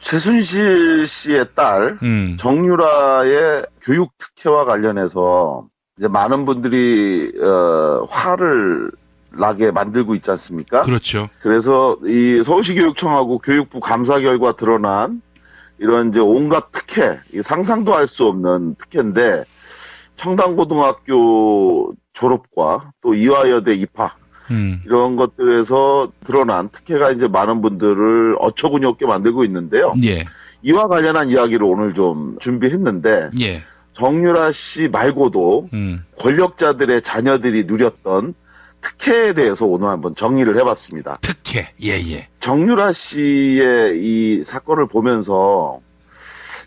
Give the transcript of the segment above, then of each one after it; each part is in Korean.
최순실 씨의 딸 정유라의 교육 특혜와 관련해서 이제 많은 분들이 화를 나게 만들고 있지 않습니까? 그렇죠. 그래서 이 서울시교육청하고 교육부 감사 결과 드러난 이런 이제 온갖 특혜, 상상도 할 수 없는 특혜인데 청담고등학교 졸업과 또 이화여대 입학 이런 것들에서 드러난 특혜가 이제 많은 분들을 어처구니 없게 만들고 있는데요. 예. 이와 관련한 이야기를 오늘 좀 준비했는데 예. 정유라 씨 말고도 권력자들의 자녀들이 누렸던 특혜에 대해서 오늘 한번 정리를 해봤습니다. 특혜, 예. 정유라 씨의 이 사건을 보면서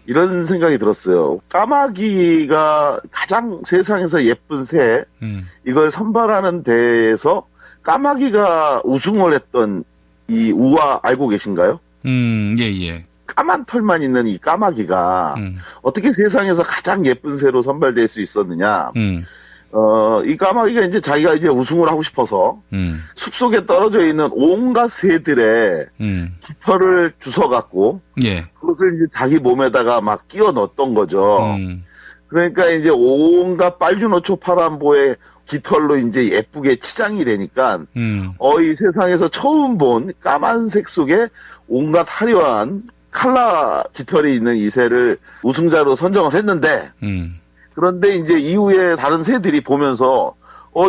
이런 생각이 들었어요. 까마귀가 가장 세상에서 예쁜 새, 이걸 선발하는 대회에서 까마귀가 우승을 했던 이 우화 알고 계신가요? 예. 까만 털만 있는 이 까마귀가 어떻게 세상에서 가장 예쁜 새로 선발될 수 있었느냐? 이 까마귀가 이제 자기가 이제 우승을 하고 싶어서 숲속에 떨어져 있는 온갖 새들의 깃털을 주워갖고 예. 그것을 이제 자기 몸에다가 막 끼워 넣었던 거죠. 그러니까 이제 온갖 빨주노초 파란보의 깃털로 이제 예쁘게 치장이 되니까 이 세상에서 처음 본 까만색 속에 온갖 화려한 칼라 깃털이 있는 이 새를 우승자로 선정을 했는데 그런데 이제 이후에 다른 새들이 보면서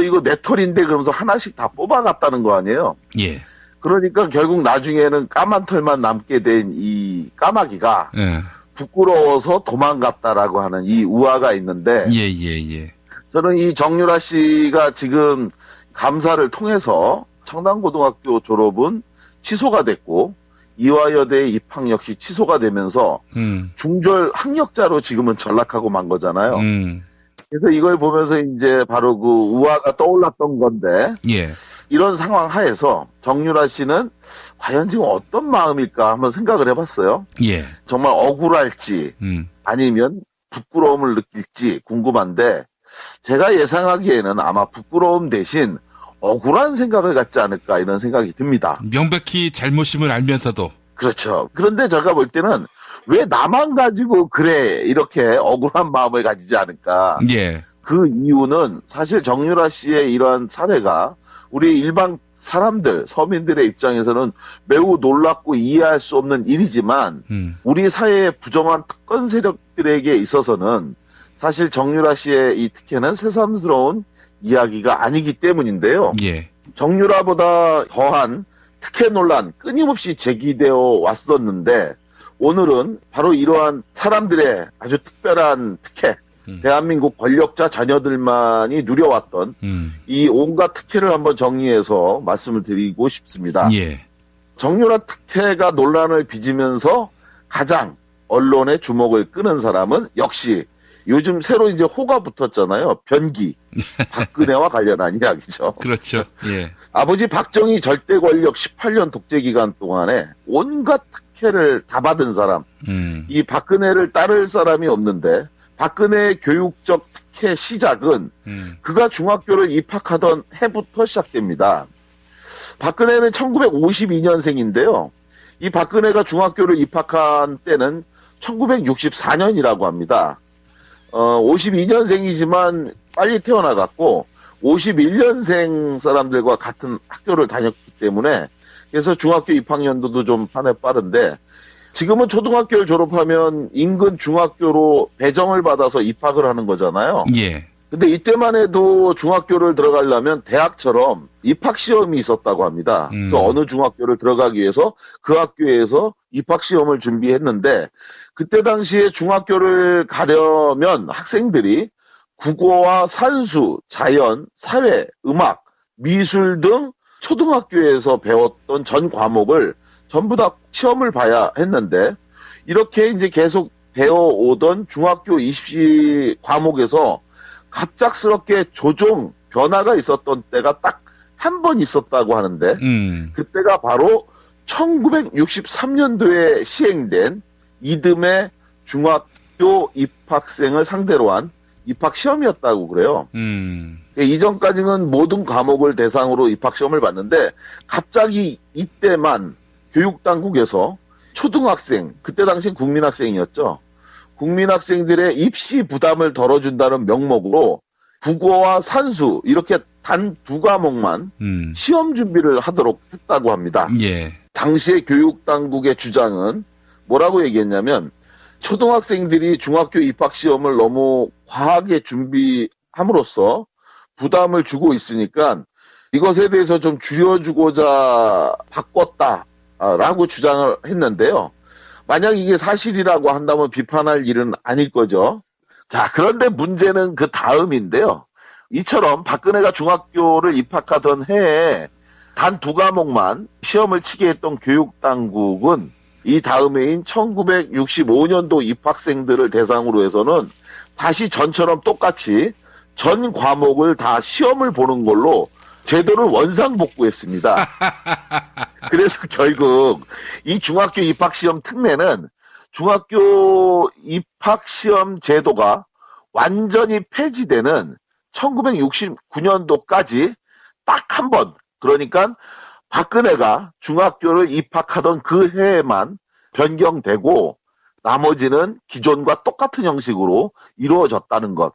이거 내 털인데 그러면서 하나씩 다 뽑아갔다는 거 아니에요. 예. 그러니까 결국 나중에는 까만 털만 남게 된 이 까마귀가 예. 부끄러워서 도망갔다라고 하는 이 우화가 있는데 예. 저는 이 정유라 씨가 지금 감사를 통해서 청담고등학교 졸업은 취소가 됐고 이화여대 입학 역시 취소가 되면서 중졸 학력자로 지금은 전락하고 만 거잖아요. 그래서 이걸 보면서 이제 바로 그 우화가 떠올랐던 건데 예. 이런 상황 하에서 정유라 씨는 과연 지금 어떤 마음일까 한번 생각을 해봤어요. 예. 정말 억울할지 아니면 부끄러움을 느낄지 궁금한데 제가 예상하기에는 아마 부끄러움 대신 억울한 생각을 갖지 않을까 이런 생각이 듭니다. 명백히 잘못임을 알면서도. 그렇죠. 그런데 제가 볼 때는 왜 나만 가지고 그래 이렇게 억울한 마음을 가지지 않을까. 예. 그 이유는 사실 정유라 씨의 이러한 사례가 우리 일반 사람들, 서민들의 입장에서는 매우 놀랍고 이해할 수 없는 일이지만 우리 사회의 부정한 특권 세력들에게 있어서는 사실 정유라 씨의 이 특혜는 새삼스러운 이야기가 아니기 때문인데요. 예. 정유라보다 더한 특혜 논란 끊임없이 제기되어 왔었는데 오늘은 바로 이러한 사람들의 아주 특별한 특혜, 대한민국 권력자 자녀들만이 누려왔던 이 온갖 특혜를 한번 정리해서 말씀을 드리고 싶습니다. 예. 정유라 특혜가 논란을 빚으면서 가장 언론의 주목을 끄는 사람은 역시 요즘 새로 이제 호가 붙었잖아요. 변기. 박근혜와 관련한 이야기죠. 그렇죠. 예. 아버지 박정희 절대 권력 18년 독재 기간 동안에 온갖 특혜를 다 받은 사람. 이 박근혜를 따를 사람이 없는데 박근혜의 교육적 특혜 시작은 그가 중학교를 입학하던 해부터 시작됩니다. 박근혜는 1952년생인데요. 이 박근혜가 중학교를 입학한 때는 1964년이라고 합니다. 52년생이지만 빨리 태어나갔고 51년생 사람들과 같은 학교를 다녔기 때문에 그래서 중학교 입학연도도 좀 한 해 빠른데 지금은 초등학교를 졸업하면 인근 중학교로 배정을 받아서 입학을 하는 거잖아요. 예. 근데 이때만 해도 중학교를 들어가려면 대학처럼 입학시험이 있었다고 합니다. 그래서 어느 중학교를 들어가기 위해서 그 학교에서 입학시험을 준비했는데 그때 당시에 중학교를 가려면 학생들이 국어와 산수, 자연, 사회, 음악, 미술 등 초등학교에서 배웠던 전 과목을 전부 다 시험을 봐야 했는데 이렇게 이제 계속 배워오던 중학교 입시 과목에서 갑작스럽게 조정 변화가 있었던 때가 딱 한 번 있었다고 하는데 그때가 바로 1963년도에 시행된 이듬해 중학교 입학생을 상대로 한 입학시험이었다고 그래요. 이전까지는 모든 과목을 대상으로 입학시험을 봤는데 갑자기 이때만 교육당국에서 초등학생, 그때 당시 국민학생이었죠. 국민학생들의 입시 부담을 덜어준다는 명목으로 국어와 산수 이렇게 단 2과목만 시험 준비를 하도록 했다고 합니다. 예. 당시의 교육당국의 주장은 뭐라고 얘기했냐면 초등학생들이 중학교 입학시험을 너무 과하게 준비함으로써 부담을 주고 있으니까 이것에 대해서 좀 줄여주고자 바꿨다라고 주장을 했는데요. 만약 이게 사실이라고 한다면 비판할 일은 아닐 거죠. 자, 그런데 문제는 그 다음인데요. 이처럼 박근혜가 중학교를 입학하던 해에 단 2과목만 시험을 치게 했던 교육당국은 이 다음 해인 1965년도 입학생들을 대상으로 해서는 다시 전처럼 똑같이 전 과목을 다 시험을 보는 걸로 제도를 원상복구했습니다. 그래서 결국 이 중학교 입학시험 특례는 중학교 입학시험 제도가 완전히 폐지되는 1969년도까지 딱 한 번, 그러니까 박근혜가 중학교를 입학하던 그 해에만 변경되고 나머지는 기존과 똑같은 형식으로 이루어졌다는 것.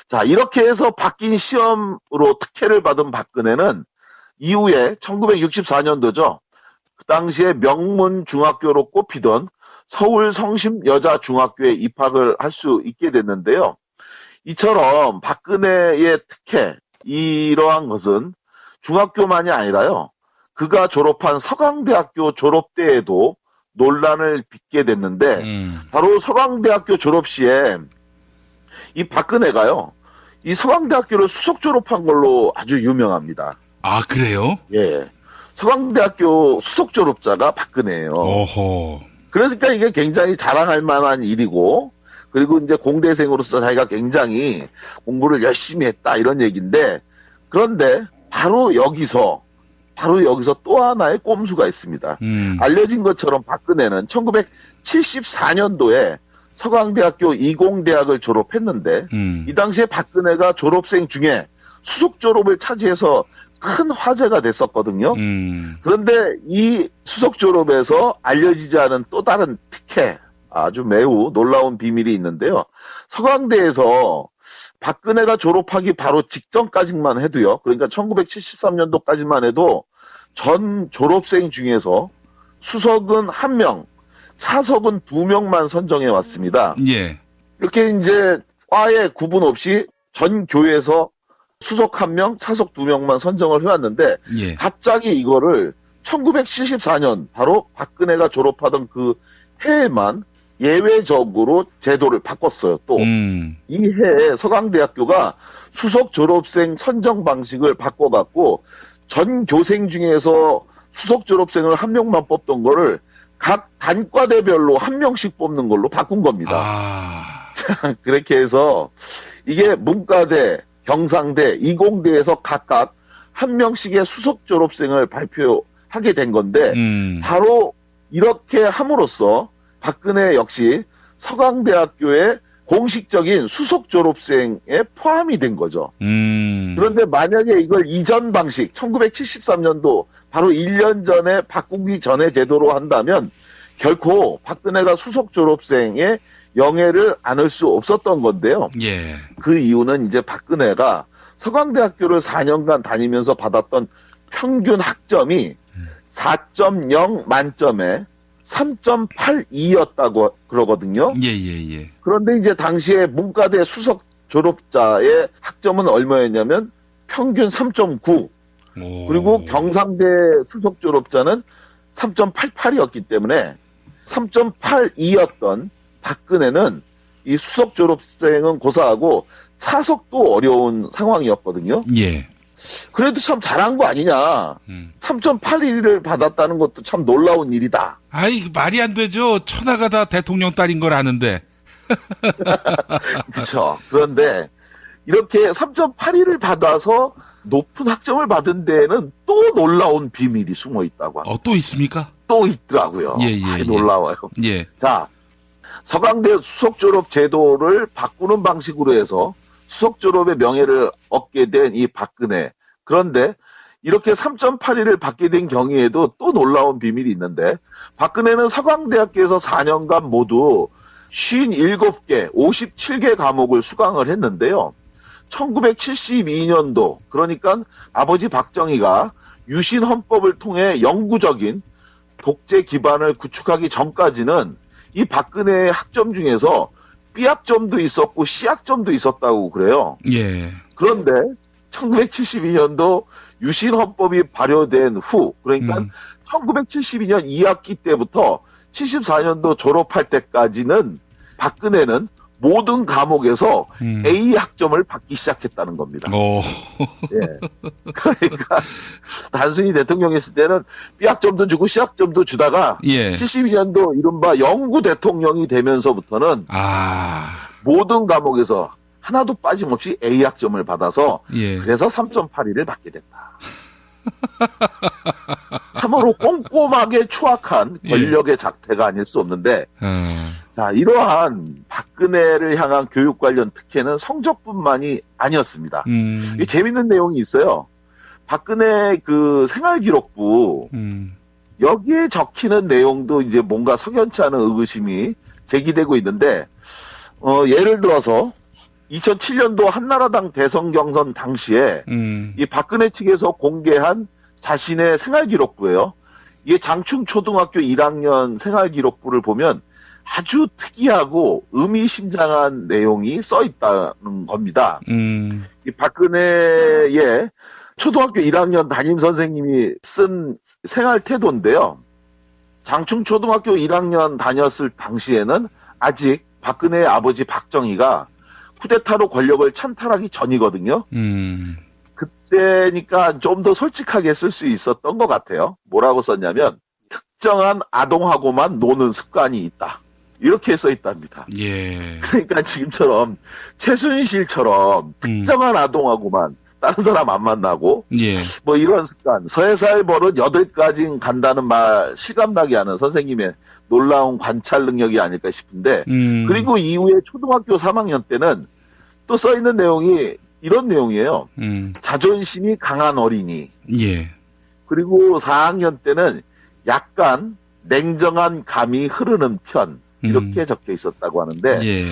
자, 이렇게 해서 바뀐 시험으로 특혜를 받은 박근혜는 이후에 1964년도죠. 그 당시에 명문 중학교로 꼽히던 서울 성심여자중학교에 입학을 할 수 있게 됐는데요. 이처럼 박근혜의 특혜, 이러한 것은 중학교만이 아니라요. 그가 졸업한 서강대학교 졸업대에도 논란을 빚게 됐는데 바로 서강대학교 졸업 시에 이 박근혜가요. 이 서강대학교를 수석 졸업한 걸로 아주 유명합니다. 아, 그래요? 예. 서강대학교 수석 졸업자가 박근혜예요. 오호. 그러니까 이게 굉장히 자랑할 만한 일이고 그리고 이제 공대생으로서 자기가 굉장히 공부를 열심히 했다 이런 얘기인데 그런데 바로 여기서 또 하나의 꼼수가 있습니다. 알려진 것처럼 박근혜는 1974년도에 서강대학교 이공대학을 졸업했는데 이 당시에 박근혜가 졸업생 중에 수석 졸업을 차지해서 큰 화제가 됐었거든요. 그런데 이 수석 졸업에서 알려지지 않은 또 다른 특혜, 아주 매우 놀라운 비밀이 있는데요. 서강대에서 박근혜가 졸업하기 바로 직전까지만 해도요. 그러니까 1973년도까지만 해도 전 졸업생 중에서 수석은 1명, 차석은 2명만 선정해 왔습니다. 예. 이렇게 이제 과에 구분 없이 전 교에서 수석 1명, 차석 2명만 선정을 해왔는데 예. 갑자기 이거를 1974년 바로 박근혜가 졸업하던 그 해에만 예외적으로 제도를 바꿨어요. 또 이 해에 서강대학교가 수석 졸업생 선정 방식을 바꿔갖고 전 교생 중에서 수석 졸업생을 1명만 뽑던 거를 각 단과대별로 1명씩 뽑는 걸로 바꾼 겁니다. 아. 자, 그렇게 해서 이게 문과대, 경상대, 이공대에서 각각 1명씩의 수석 졸업생을 발표하게 된 건데 바로 이렇게 함으로써 박근혜 역시 서강대학교의 공식적인 수석 졸업생에 포함이 된 거죠. 그런데 만약에 이걸 이전 방식 1973년도 바로 1년 전에 바꾸기 전의 제도로 한다면 결코 박근혜가 수석 졸업생의 영예를 안을 수 없었던 건데요. 예. 그 이유는 이제 박근혜가 서강대학교를 4년간 다니면서 받았던 평균 학점이 4.0 만점에 3.82였다고 그러거든요. 예. 그런데 이제 당시에 문과대 수석 졸업자의 학점은 얼마였냐면 평균 3.9. 그리고 경상대 수석 졸업자는 3.88이었기 때문에 3.82였던 박근혜는 이 수석 졸업생은 고사하고 차석도 어려운 상황이었거든요. 예. 그래도 참 잘한 거 아니냐. 3.81을 받았다는 것도 참 놀라운 일이다. 아이, 말이 안 되죠. 천하가 다 대통령 딸인 걸 아는데. 그렇죠. 그런데 이렇게 3.81을 받아서 높은 학점을 받은 데에는 또 놀라운 비밀이 숨어 있다고 합니다. 또 있습니까? 또 있더라고요. 예. 놀라워요. 예. 자, 서강대 수석 졸업 제도를 바꾸는 방식으로 해서 수석 졸업의 명예를 얻게 된 이 박근혜. 그런데 이렇게 3.82를 받게 된 경위에도 또 놀라운 비밀이 있는데, 박근혜는 서강대학교에서 4년간 모두 57개, 57개 과목을 수강을 했는데요. 1972년도, 그러니까 아버지 박정희가 유신헌법을 통해 영구적인 독재 기반을 구축하기 전까지는 이 박근혜의 학점 중에서 B학점도 있었고 C학점도 있었다고 그래요. 예. 그런데 1972년도 유신헌법이 발효된 후, 그러니까 1972년 2학기 때부터 74년도 졸업할 때까지는 박근혜는 모든 과목에서 A 학점을 받기 시작했다는 겁니다. 예. 그러니까 단순히 대통령이었을 때는 B 학점도 주고 C 학점도 주다가 72년도 이른바 영구 대통령이 되면서부터는 모든 과목에서 하나도 빠짐없이 A 학점을 받아서 그래서 3.82를 받게 됐다. 참으로 꼼꼼하게 추악한 권력의 작태가 아닐 수 없는데, 자, 이러한 박근혜를 향한 교육 관련 특혜는 성적뿐만이 아니었습니다. 재밌는 내용이 있어요. 박근혜 그 생활기록부, 여기에 적히는 내용도 이제 뭔가 석연치 않은 의구심이 제기되고 있는데, 예를 들어서 2007년도 한나라당 대선 경선 당시에 이 박근혜 측에서 공개한 자신의 생활기록부예요. 이게 장충초등학교 1학년 생활기록부를 보면 아주 특이하고 의미심장한 내용이 써 있다는 겁니다. 이 박근혜의 초등학교 1학년 담임 선생님이 쓴 생활태도인데요. 장충초등학교 1학년 다녔을 당시에는 아직 박근혜의 아버지 박정희가 쿠데타로 권력을 찬탈하기 전이거든요. 그때니까 좀 더 솔직하게 쓸 수 있었던 것 같아요. 뭐라고 썼냐면 특정한 아동하고만 노는 습관이 있다. 이렇게 써 있답니다. 예. 그러니까 지금처럼 최순실처럼 특정한 아동하고만 다른 사람 안 만나고 뭐 이런 습관. 서해살 버릇 8가지 간다는 말 실감나게 하는 선생님의 놀라운 관찰 능력이 아닐까 싶은데 그리고 이후에 초등학교 3학년 때는 또 써 있는 내용이 이런 내용이에요. 자존심이 강한 어린이. 그리고 4학년 때는 약간 냉정한 감이 흐르는 편. 이렇게 적혀 있었다고 하는데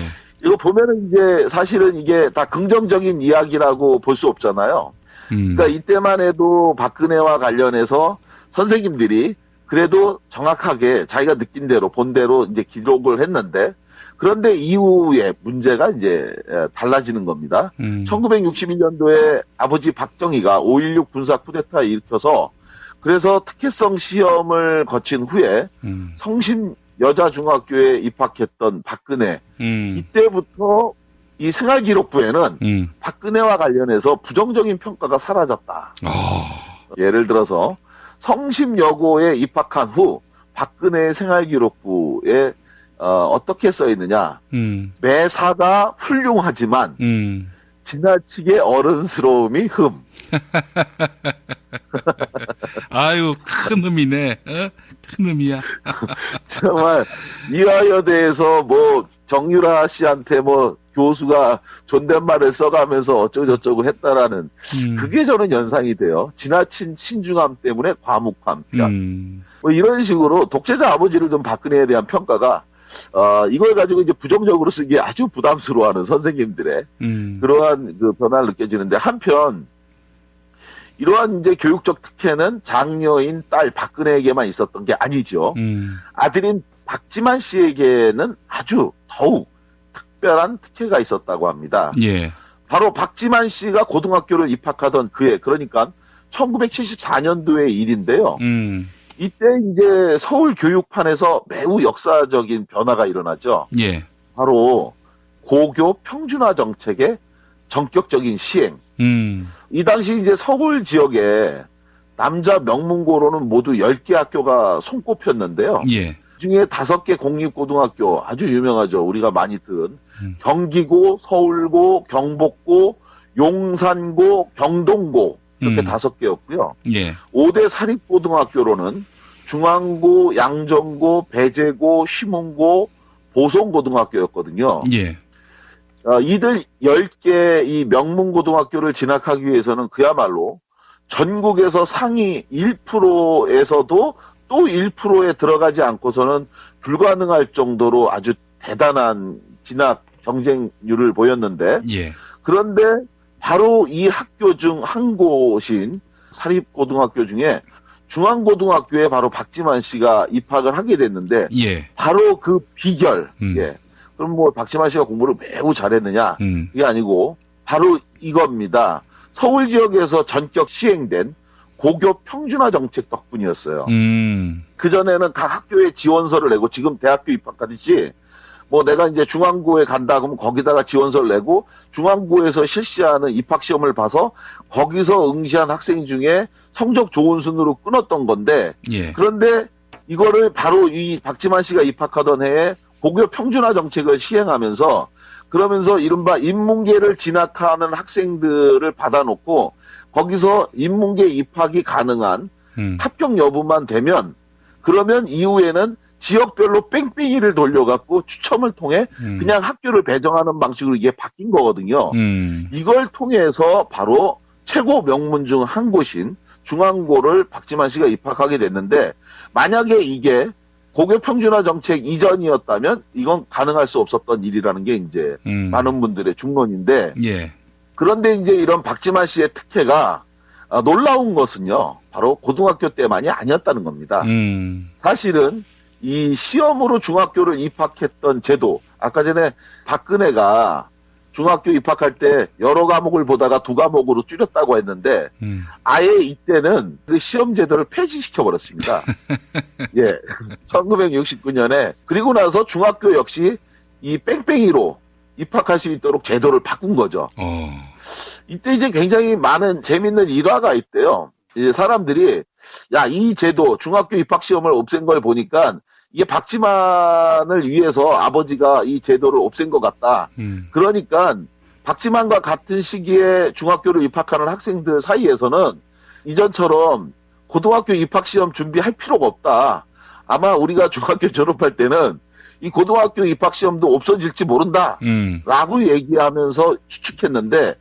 이거 보면은 이제 사실은 이게 다 긍정적인 이야기라고 볼 수 없잖아요. 그러니까 이때만 해도 박근혜와 관련해서 선생님들이 그래도 정확하게 자기가 느낀 대로 본 대로 이제 기록을 했는데 그런데 이후에 문제가 이제 달라지는 겁니다. 1961년도에 아버지 박정희가 5.16 군사 쿠데타를 일으켜서 그래서 특혜성 시험을 거친 후에 성심 여자중학교에 입학했던 박근혜. 이때부터 이 생활기록부에는 박근혜와 관련해서 부정적인 평가가 사라졌다. 예를 들어서 성심여고에 입학한 후 박근혜의 생활기록부에 어떻게 써 있느냐. 매사가 훌륭하지만 지나치게 어른스러움이 흠. 아유, 큰 흠이네. 큰 흠이야. 정말 이화여대에서 뭐 정유라 씨한테 뭐 교수가 존댓말을 써가면서 어쩌고저쩌고 했다라는 그게 저는 연상이 돼요. 지나친 신중함 때문에 과묵한 편. 뭐 이런 식으로 독재자 아버지를 둔 박근혜에 대한 평가가 이걸 가지고 이제 부정적으로 쓰기에 아주 부담스러워하는 선생님들의 그러한 그 변화를 느껴지는데 한편 이러한 이제 교육적 특혜는 장녀인 딸 박근혜에게만 있었던 게 아니죠. 아들인 박지만 씨에게는 아주 더욱 특별한 특혜가 있었다고 합니다. 바로 박지만 씨가 고등학교를 입학하던 그해, 그러니까 1974년도의 일인데요. 이때 이제 서울 교육판에서 매우 역사적인 변화가 일어나죠. 바로 고교 평준화 정책의 전격적인 시행. 이 당시 이제 서울 지역에 남자 명문고로는 모두 10개 학교가 손꼽혔는데요. 그중에 5개 공립고등학교 아주 유명하죠. 우리가 많이 들은 경기고, 서울고, 경복고, 용산고, 경동고 이렇게 5개였고요. 5대 사립고등학교로는 중앙고, 양정고, 배재고, 휘문고, 보성고등학교였거든요. 이들 10개 이 명문고등학교를 진학하기 위해서는 그야말로 전국에서 상위 1%에서도 또 1%에 들어가지 않고서는 불가능할 정도로 아주 대단한 진학 경쟁률을 보였는데 예. 그런데 바로 이 학교 중 한 곳인 사립고등학교 중에 중앙고등학교에 바로 박지만 씨가 입학을 하게 됐는데 예. 바로 그 비결 예. 그럼 뭐 박지만 씨가 공부를 매우 잘했느냐 그게 아니고 바로 이겁니다. 서울 지역에서 전격 시행된 고교 평준화 정책 덕분이었어요. 그전에는 각 학교에 지원서를 내고 지금 대학교 입학하듯이 뭐 내가 이제 중앙고에 간다 그러면 거기다가 지원서를 내고 중앙고에서 실시하는 입학시험을 봐서 거기서 응시한 학생 중에 성적 좋은 순으로 끊었던 건데 예. 그런데 이거를 바로 이 박지만 씨가 입학하던 해에 고교 평준화 정책을 시행하면서 그러면서 이른바 인문계를 진학하는 학생들을 받아놓고 거기서 인문계 입학이 가능한 합격 여부만 되면 그러면 이후에는 지역별로 뺑뺑이를 돌려갖고 추첨을 통해 그냥 학교를 배정하는 방식으로 이게 바뀐 거거든요. 이걸 통해서 바로 최고 명문 중 한 곳인 중앙고를 박지만 씨가 입학하게 됐는데 만약에 이게 고교 평준화 정책 이전이었다면 이건 가능할 수 없었던 일이라는 게 이제 많은 분들의 중론인데 예. 그런데 이제 이런 박지만 씨의 특혜가 놀라운 것은요. 바로 고등학교 때만이 아니었다는 겁니다. 사실은 이 시험으로 중학교를 입학했던 제도 아까 전에 박근혜가 중학교 입학할 때 여러 과목을 보다가 2과목으로 줄였다고 했는데 아예 이때는 그 시험 제도를 폐지시켜 버렸습니다. 예, 1969년에 그리고 나서 중학교 역시 이 뺑뺑이로 입학할 수 있도록 제도를 바꾼 거죠. 이때 이제 굉장히 많은 재밌는 일화가 있대요. 이제 사람들이 야, 이 제도 중학교 입학 시험을 없앤 걸 보니까 이게 박지만을 위해서 아버지가 이 제도를 없앤 것 같다. 그러니까 박지만과 같은 시기에 중학교를 입학하는 학생들 사이에서는 이전처럼 고등학교 입학 시험 준비할 필요가 없다. 아마 우리가 중학교 졸업할 때는 이 고등학교 입학 시험도 없어질지 모른다. 라고 얘기하면서 추측했는데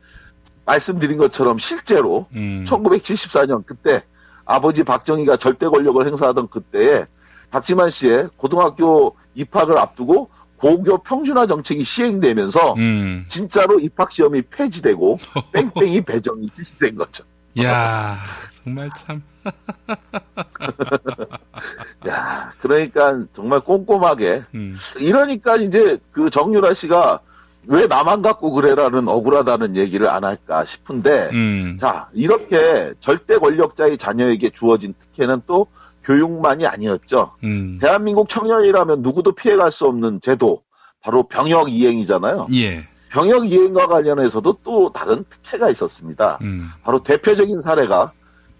말씀드린 것처럼 실제로 1974년 그때 아버지 박정희가 절대 권력을 행사하던 그때에 박지만 씨의 고등학교 입학을 앞두고 고교 평준화 정책이 시행되면서 진짜로 입학시험이 폐지되고 뺑뺑이 배정이 실시된 거죠. 이야, 정말 참. 야, 그러니까 정말 꼼꼼하게. 이러니까 이제 그 정유라 씨가 왜 나만 갖고 그래라는 억울하다는 얘기를 안 할까 싶은데, 자, 이렇게 절대 권력자의 자녀에게 주어진 특혜는 또 교육만이 아니었죠. 대한민국 청년이라면 누구도 피해갈 수 없는 제도, 바로 병역 이행이잖아요. 예. 병역 이행과 관련해서도 또 다른 특혜가 있었습니다. 바로 대표적인 사례가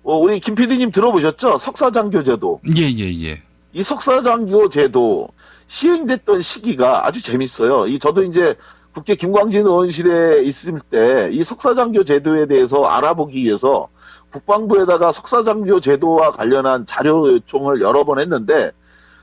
우리 김 PD님 들어보셨죠? 석사장교 제도. 예. 이 석사장교 제도 시행됐던 시기가 아주 재밌어요. 저도 이제 국회 김광진 의원실에 있을 때 이 석사장교 제도에 대해서 알아보기 위해서 국방부에다가 석사장교 제도와 관련한 자료 요청을 여러 번 했는데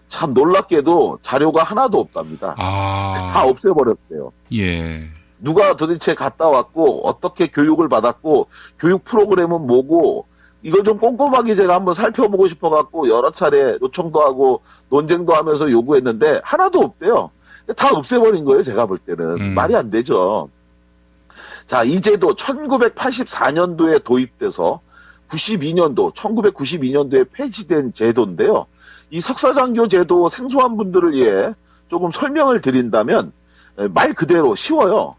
참 놀랍게도 자료가 하나도 없답니다. 다 없애버렸대요. 예. 누가 도대체 갔다 왔고 어떻게 교육을 받았고 교육 프로그램은 뭐고 이걸 좀 꼼꼼하게 제가 한번 살펴보고 싶어갖고 여러 차례 요청도 하고 논쟁도 하면서 요구했는데 하나도 없대요. 다 없애버린 거예요. 제가 볼 때는. 말이 안 되죠. 자, 이 제도 1984년도에 도입돼서 1992년도에 폐지된 제도인데요. 이 석사장교 제도 생소한 분들을 위해 조금 설명을 드린다면 말 그대로 쉬워요.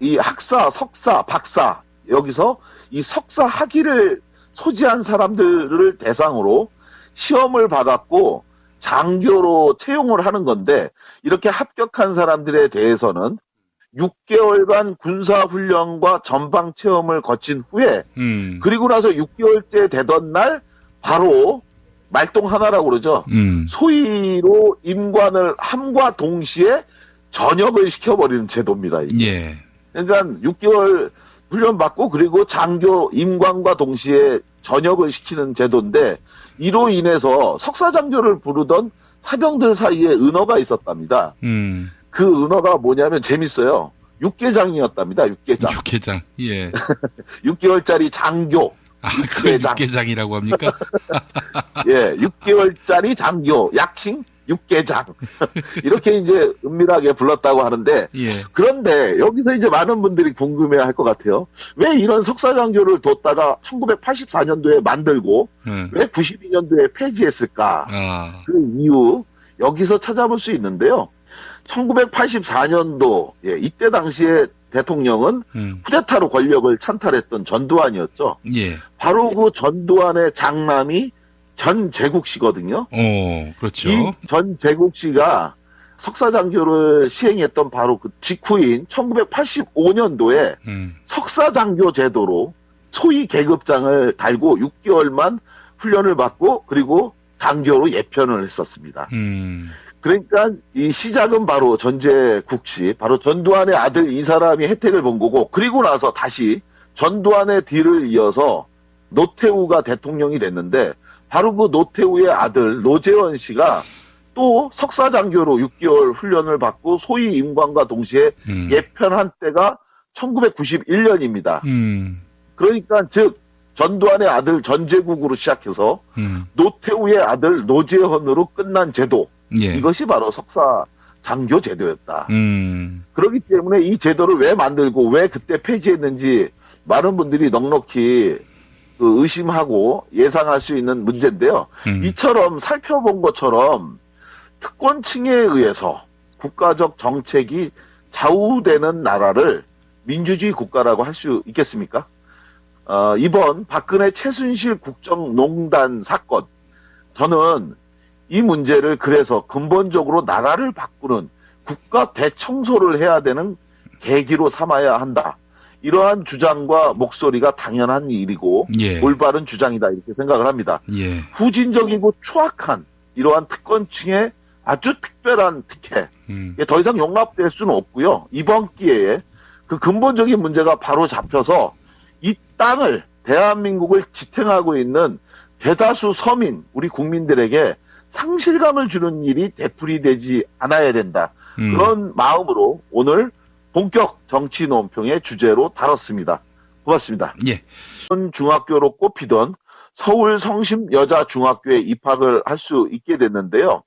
이 학사, 석사, 박사 여기서 이 석사 학위를 소지한 사람들을 대상으로 시험을 받았고 장교로 채용을 하는 건데 이렇게 합격한 사람들에 대해서는 6개월간 군사훈련과 전방체험을 거친 후에 그리고 나서 6개월째 되던 날 바로 말동 하나라고 그러죠. 소위로 임관을 함과 동시에 전역을 시켜버리는 제도입니다. 이게. 예. 그러니까 6개월 훈련받고 그리고 장교 임관과 동시에 전역을 시키는 제도인데 이로 인해서 석사장교를 부르던 사병들 사이에 은어가 있었답니다. 그 은어가 뭐냐면 재밌어요. 육개장이었답니다. 육개장. 육개장. 예. 6개월짜리 장교. 그걸 육개장. 육개장이라고 합니까? 예, 6개월짜리 장교, 약칭 육개장. 이렇게 이제 은밀하게 불렀다고 하는데, 예. 그런데 여기서 이제 많은 분들이 궁금해 할 것 같아요. 왜 이런 석사장교를 뒀다가 1984년도에 만들고, 왜 92년도에 폐지했을까? 그 이유, 여기서 찾아볼 수 있는데요. 1984년도, 예, 이때 당시에 대통령은 쿠데타로 권력을 찬탈했던 전두환이었죠. 예. 바로 그 전두환의 장남이 전제국 씨거든요. 그렇죠. 이 전제국 씨가 석사장교를 시행했던 바로 그 직후인 1985년도에 석사장교 제도로 소위 계급장을 달고 6개월만 훈련을 받고 그리고 장교로 예편을 했었습니다. 그러니까 이 시작은 바로 전제국 씨, 바로 전두환의 아들 이 사람이 혜택을 본 거고, 그리고 나서 다시 전두환의 뒤를 이어서 노태우가 대통령이 됐는데, 바로 그 노태우의 아들 노재원 씨가 또 석사장교로 6개월 훈련을 받고 소위 임관과 동시에 예편한 때가 1991년입니다. 그러니까 즉 전두환의 아들 전제국으로 시작해서 노태우의 아들 노재헌으로 끝난 제도, 예. 이것이 바로 석사장교 제도였다. 그렇기 때문에 이 제도를 왜 만들고 왜 그때 폐지했는지 많은 분들이 넉넉히 의심하고 예상할 수 있는 문제인데요. 이처럼 살펴본 것처럼 특권층에 의해서 국가적 정책이 좌우되는 나라를 민주주의 국가라고 할 수 있겠습니까? 이번 박근혜 최순실 국정농단 사건, 저는 이 문제를 그래서 근본적으로 나라를 바꾸는 국가 대청소를 해야 되는 계기로 삼아야 한다. 이러한 주장과 목소리가 당연한 일이고 예. 올바른 주장이다 이렇게 생각을 합니다. 예. 후진적이고 추악한 이러한 특권층의 아주 특별한 특혜, 더 이상 용납될 수는 없고요. 이번 기회에 그 근본적인 문제가 바로 잡혀서 이 땅을, 대한민국을 지탱하고 있는 대다수 서민, 우리 국민들에게 상실감을 주는 일이 되풀이되지 않아야 된다. 그런 마음으로 오늘 본격 정치 논평의 주제로 다뤘습니다. 고맙습니다. 예. 중학교로 꼽히던 서울 성심 여자중학교에 입학을 할 수 있게 됐는데요.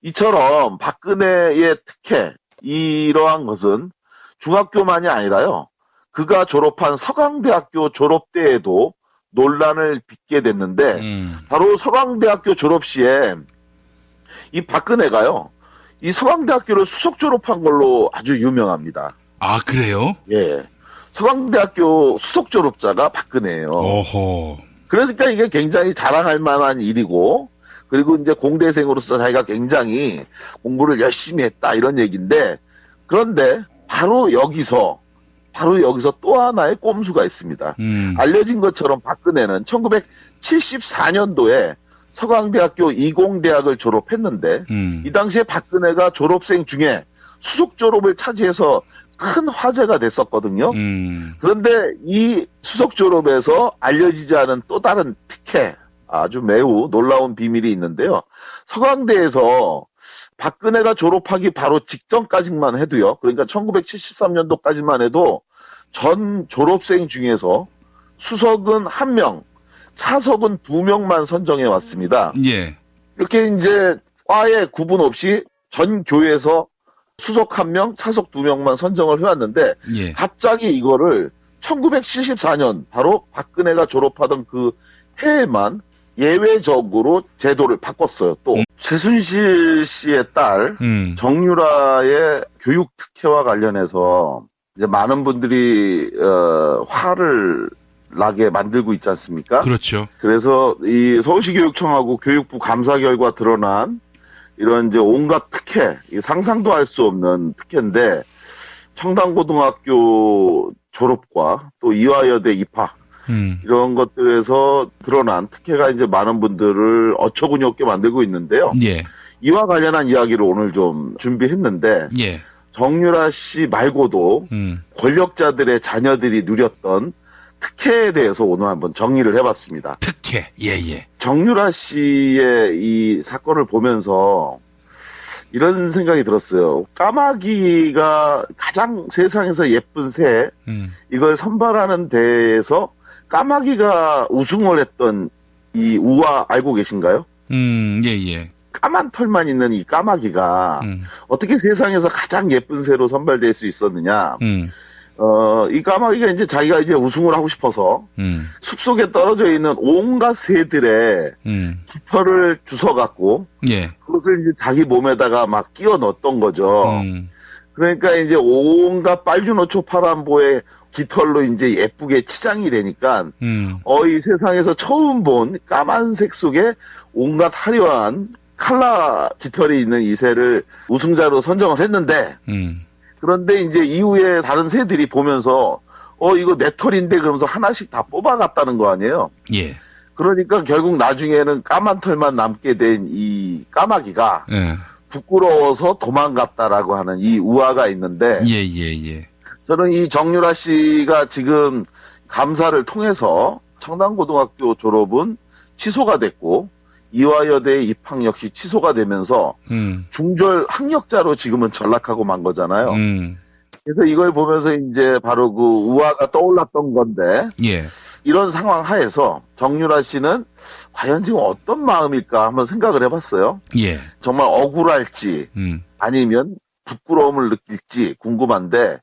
이처럼 박근혜의 특혜, 이러한 것은 중학교만이 아니라요. 그가 졸업한 서강대학교 졸업 때에도 논란을 빚게 됐는데 바로 서강대학교 졸업 시에 이 박근혜가요. 이 서강대학교를 수석 졸업한 걸로 아주 유명합니다. 아, 그래요? 예. 서강대학교 수석 졸업자가 박근혜예요. 오호. 그러니까 이게 굉장히 자랑할 만한 일이고, 그리고 이제 공대생으로서 자기가 굉장히 공부를 열심히 했다 이런 얘기인데, 그런데 바로 여기서 또 하나의 꼼수가 있습니다. 알려진 것처럼 박근혜는 1974년도에 서강대학교 이공대학을 졸업했는데 이 당시에 박근혜가 졸업생 중에 수석 졸업을 차지해서 큰 화제가 됐었거든요. 그런데 이 수석 졸업에서 알려지지 않은 또 다른 특혜, 아주 매우 놀라운 비밀이 있는데요. 서강대에서 박근혜가 졸업하기 바로 직전까지만 해도요. 그러니까 1973년도까지만 해도 전 졸업생 중에서 수석은 1명, 차석은 2명만 선정해 왔습니다. 예. 이렇게 이제 과에 구분 없이 전 교에서 수석 1명, 차석 2명만 선정을 해왔는데 예. 갑자기 이거를 1974년 바로 박근혜가 졸업하던 그 해에만 예외적으로 제도를 바꿨어요. 또 최순실 씨의 딸 정유라의 교육 특혜와 관련해서 이제 많은 분들이 화를 나게 만들고 있지 않습니까? 그렇죠. 그래서 이 서울시 교육청하고 교육부 감사 결과 드러난 이런 이제 온갖 특혜, 상상도 할 수 없는 특혜인데 청담고등학교 졸업과 또 이화여대 입학 이런 것들에서 드러난 특혜가 이제 많은 분들을 어처구니 없게 만들고 있는데요. 예. 이와 관련한 이야기를 오늘 좀 준비했는데 예. 정유라 씨 말고도 권력자들의 자녀들이 누렸던 특혜에 대해서 오늘 한번 정리를 해봤습니다. 특혜. 예. 정유라 씨의 이 사건을 보면서 이런 생각이 들었어요. 까마귀가 가장 세상에서 예쁜 새, 이걸 선발하는 데에서 까마귀가 우승을 했던 이 우화 알고 계신가요? 예. 까만 털만 있는 이 까마귀가 어떻게 세상에서 가장 예쁜 새로 선발될 수 있었느냐? 이 까마귀가 이제 자기가 이제 우승을 하고 싶어서 숲속에 떨어져 있는 온갖 새들의 깃털을 주워갖고 예. 그것을 이제 자기 몸에다가 막 끼워 넣었던 거죠. 그러니까 이제 온갖 빨주노초 파란보의 깃털로 이제 예쁘게 치장이 되니까 이 세상에서 처음 본 까만색 속에 온갖 화려한 칼라 깃털이 있는 이 새를 우승자로 선정을 했는데 그런데 이제 이후에 다른 새들이 보면서 이거 내 털인데 그러면서 하나씩 다 뽑아갔다는 거 아니에요. 예. 그러니까 결국 나중에는 까만 털만 남게 된 이 까마귀가 예. 부끄러워서 도망갔다라고 하는 이 우화가 있는데 예. 저는 이 정유라 씨가 지금 감사를 통해서 청담고등학교 졸업은 취소가 됐고 이화여대 입학 역시 취소가 되면서 중졸 학력자로 지금은 전락하고 만 거잖아요. 그래서 이걸 보면서 이제 바로 그 우화가 떠올랐던 건데 예. 이런 상황 하에서 정유라 씨는 과연 지금 어떤 마음일까 한번 생각을 해봤어요. 예. 정말 억울할지 아니면 부끄러움을 느낄지 궁금한데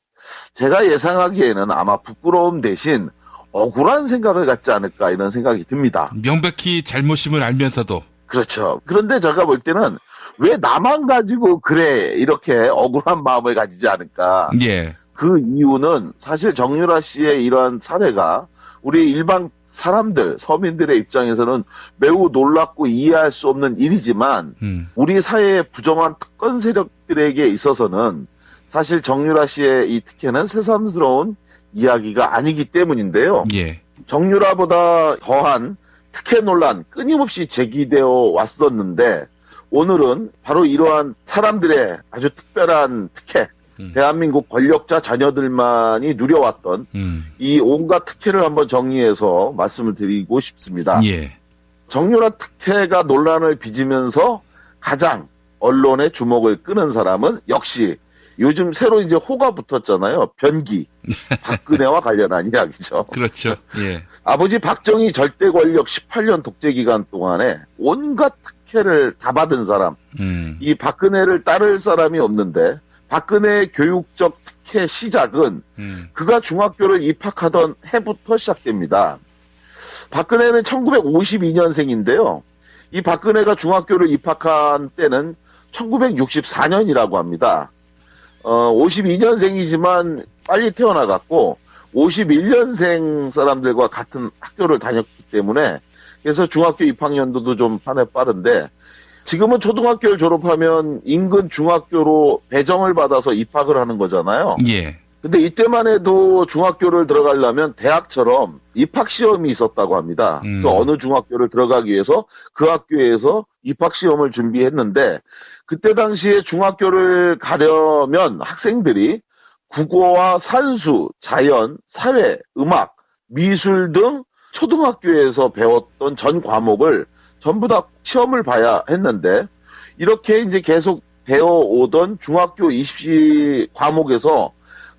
제가 예상하기에는 아마 부끄러움 대신 억울한 생각을 갖지 않을까 이런 생각이 듭니다. 명백히 잘못임을 알면서도. 그렇죠. 그런데 제가 볼 때는 왜 나만 가지고 그래 이렇게 억울한 마음을 가지지 않을까. 예. 그 이유는 사실 정유라 씨의 이러한 사례가 우리 일반 사람들, 서민들의 입장에서는 매우 놀랍고 이해할 수 없는 일이지만 우리 사회의 부정한 특권 세력들에게 있어서는 사실 정유라 씨의 이 특혜는 새삼스러운 이야기가 아니기 때문인데요. 예. 정유라보다 더한 특혜 논란 끊임없이 제기되어 왔었는데 오늘은 바로 이러한 사람들의 아주 특별한 특혜, 대한민국 권력자 자녀들만이 누려왔던 이 온갖 특혜를 한번 정리해서 말씀을 드리고 싶습니다. 예. 정유라 특혜가 논란을 빚으면서 가장 언론의 주목을 끄는 사람은 역시 요즘 새로 이제 호가 붙었잖아요. 변기. 박근혜와 관련한 이야기죠. 그렇죠. 예. 아버지 박정희 절대 권력 18년 독재 기간 동안에 온갖 특혜를 다 받은 사람. 이 박근혜를 따를 사람이 없는데 박근혜의 교육적 특혜 시작은 그가 중학교를 입학하던 해부터 시작됩니다. 박근혜는 1952년생인데요. 이 박근혜가 중학교를 입학한 때는 1964년이라고 합니다. 52년생이지만 빨리 태어나갔고 51년생 사람들과 같은 학교를 다녔기 때문에 그래서 중학교 입학연도도 좀 판에 빠른데 지금은 초등학교를 졸업하면 인근 중학교로 배정을 받아서 입학을 하는 거잖아요. 예. 근데 이때만 해도 중학교를 들어가려면 대학처럼 입학시험이 있었다고 합니다. 그래서 어느 중학교를 들어가기 위해서 그 학교에서 입학시험을 준비했는데 그때 당시에 중학교를 가려면 학생들이 국어와 산수, 자연, 사회, 음악, 미술 등 초등학교에서 배웠던 전 과목을 전부 다 시험을 봐야 했는데 이렇게 이제 계속 배워오던 중학교 입시 과목에서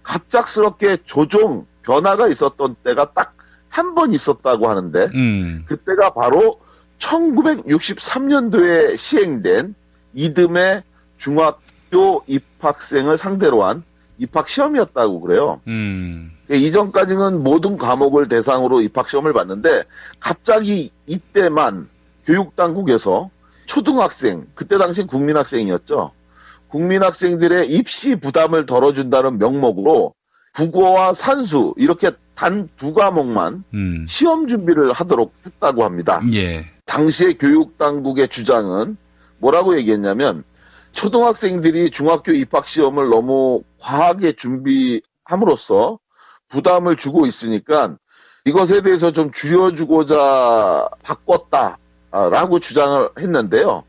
갑작스럽게 조정 변화가 있었던 때가 딱 한 번 있었다고 하는데 그때가 바로 1963년도에 시행된 이듬해 중학교 입학생을 상대로 한 입학시험이었다고 그래요. 이전까지는 모든 과목을 대상으로 입학시험을 봤는데 갑자기 이때만 교육당국에서 초등학생, 그때 당시엔 국민학생이었죠. 국민학생들의 입시 부담을 덜어준다는 명목으로 국어와 산수 이렇게 단 두 과목만 시험 준비를 하도록 했다고 합니다. 예. 당시의 교육당국의 주장은 뭐라고 얘기했냐면 초등학생들이 중학교 입학시험을 너무 과하게 준비함으로써 부담을 주고 있으니까 이것에 대해서 좀 줄여주고자 바꿨다라고 주장을 했는데요.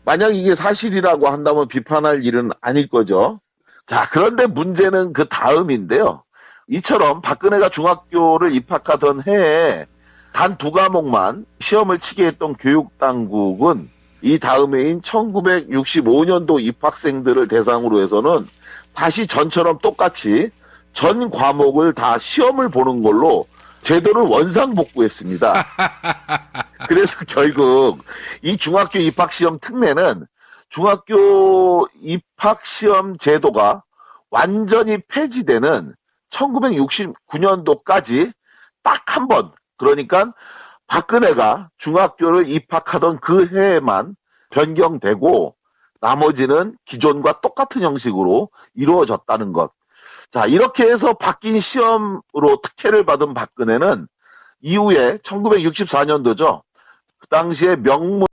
만약 이게 사실이라고 한다면 비판할 일은 아닐 거죠. 자, 그런데 문제는 그 다음인데요. 이처럼 박근혜가 중학교를 입학하던 해에 단 두 과목만 시험을 치게 했던 교육당국은 이 다음 해인 1965년도 입학생들을 대상으로 해서는 다시 전처럼 똑같이 전 과목을 다 시험을 보는 걸로 제도를 원상복구했습니다. 그래서 결국 이 중학교 입학시험 특례는 중학교 입학시험 제도가 완전히 폐지되는 1969년도까지 딱 한 번, 그러니까 박근혜가 중학교를 입학하던 그 해에만 변경되고 나머지는 기존과 똑같은 형식으로 이루어졌다는 것. 자, 이렇게 해서 바뀐 시험으로 특혜를 받은 박근혜는 이후에 1964년도죠. 그 당시에 명문